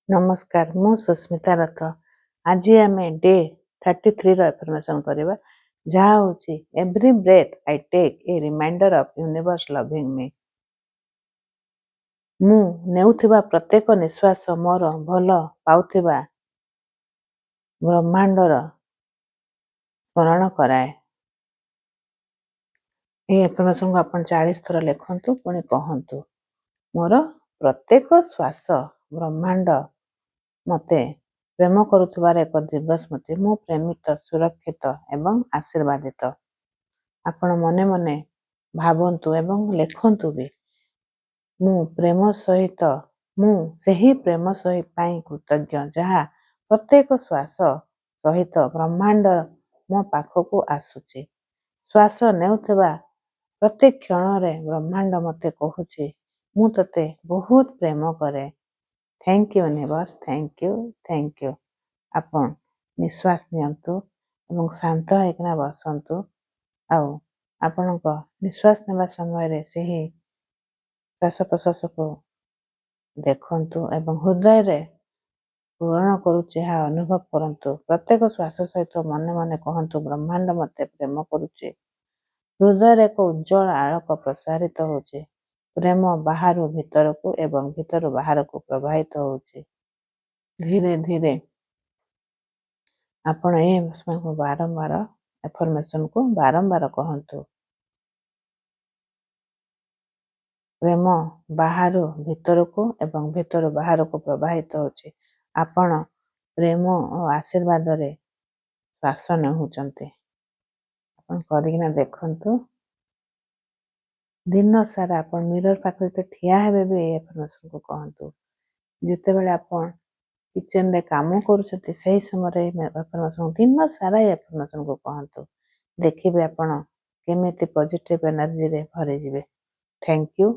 ନମସ୍କାର, ମୁଁ ସୁସ୍ମିତା ରଥ। ଆଜି ଆମେ ଡେ 33 ଏଫର୍ମେସନ କରିବା, ଯାହା ହେଉଛି every breath I take a reminder of universe loving me. ମୁଁ ନେଉଥିବା ପ୍ରତ୍ୟେକ ନିଶ୍ୱାସ ମୋର ଭଲ ପାଉଥିବା ବ୍ରହ୍ମାଣ୍ଡର ସ୍ମରଣ କରାଏ। ଏହି ଏଫର୍ମେସନକୁ ଆପଣ 40 ଥର ଲେଖନ୍ତୁ, ପୁଣି କହନ୍ତୁ। ମୋର ପ୍ରତ୍ୟେକ ଶ୍ୱାସ ବ୍ରହ୍ମାଣ୍ଡ ମୋତେ ପ୍ରେମ କରୁଥିବାର ଏକ ଦିବ୍ୟ ସ୍ମୃତି। ମୁଁ ପ୍ରେମିତ, ସୁରକ୍ଷିତ ଏବଂ ଆଶୀର୍ବାଦିତ। ଆପଣ ମନେ ମନେ ଭାବନ୍ତୁ ଏବଂ ଲେଖନ୍ତୁ ବି। ମୁଁ ସେହି ପ୍ରେମ ପାଇଁ କୃତଜ୍ଞ, ଯାହା ପ୍ରତ୍ୟେକ ଶ୍ୱାସ ସହିତ ବ୍ରହ୍ମାଣ୍ଡ ମୋ ପାଖକୁ ଆସୁଛି। ଶ୍ୱାସ ନେଉଥିବା ପ୍ରତ୍ୟେକ କ୍ଷଣରେ ବ୍ରହ୍ମାଣ୍ଡ ମୋତେ କହୁଛି, ମୁଁ ତୋତେ ବହୁତ ପ୍ରେମ କରେ। Thank you universe, thank you. ଆପଣ ନିଶ୍ୱାସ ନିଅନ୍ତୁ ଏବଂ ଶାନ୍ତ ହେଇକିନା ବସନ୍ତୁ। ଆଉ ଆପଣଙ୍କ ନିଶ୍ୱାସ ନେବା ସମୟରେ ସେହି ଶ୍ୱାସ ପ୍ରଶ୍ୱାସକୁ ଦେଖନ୍ତୁ ଏବଂ ହୃଦୟରେ ପୂରଣ କରୁଛି ଏହା ଅନୁଭବ କରନ୍ତୁ। ପ୍ରତ୍ୟେକ ଶ୍ୱାସ ସହିତ ମନେ ମନେ କହନ୍ତୁ, ବ୍ରହ୍ମାଣ୍ଡ ମୋତେ ପ୍ରେମ କରୁଛି। ହୃଦୟରେ ଏକ ଉଜ୍ଜ୍ୱଳ ଆଲୋକ ପ୍ରସାରିତ ହେଉଛି। ପ୍ରେମ ବାହାରୁ ଭିତରକୁ ଏବଂ ଭିତରୁ ବାହାରକୁ ପ୍ରବାହିତ ହେଉଛି। ଧୀରେ ଧୀରେ ଆପଣ ଏହି ଏଫର୍ମେସନକୁ ବାରମ୍ବାର କହନ୍ତୁ। ପ୍ରେମ ବାହାରୁ ଭିତରକୁ ଏବଂ ଭିତରୁ ବାହାରକୁ ପ୍ରବାହିତ ହେଉଛି। ଆପଣ ପ୍ରେମ ଓ ଆଶୀର୍ବାଦରେ ଶ୍ୱାସ ନେଉଛନ୍ତି। ଆପଣ କରିକିନା ଦେଖନ୍ତୁ। ଦିନ ସାରା ଆପଣ ମିରର ପାଖରେ ଠିଆ ହେବେ ବି ଏହି ଏଫର୍ମେସନକୁ କହନ୍ତୁ। ଯେତେବେଳେ ଆପଣ କିଚେନରେ କାମ କରୁଛନ୍ତି, ସେହି ସମୟରେ ଏଫର୍ମେସନ ଦିନ ସାରା ଏହି ଏଫର୍ମେସନକୁ କହନ୍ତୁ। ଦେଖିବେ ଆପଣ କେମିତି ପଜିଟିଭ ଏନର୍ଜିରେ ଭରିଯିବେ। Thank you.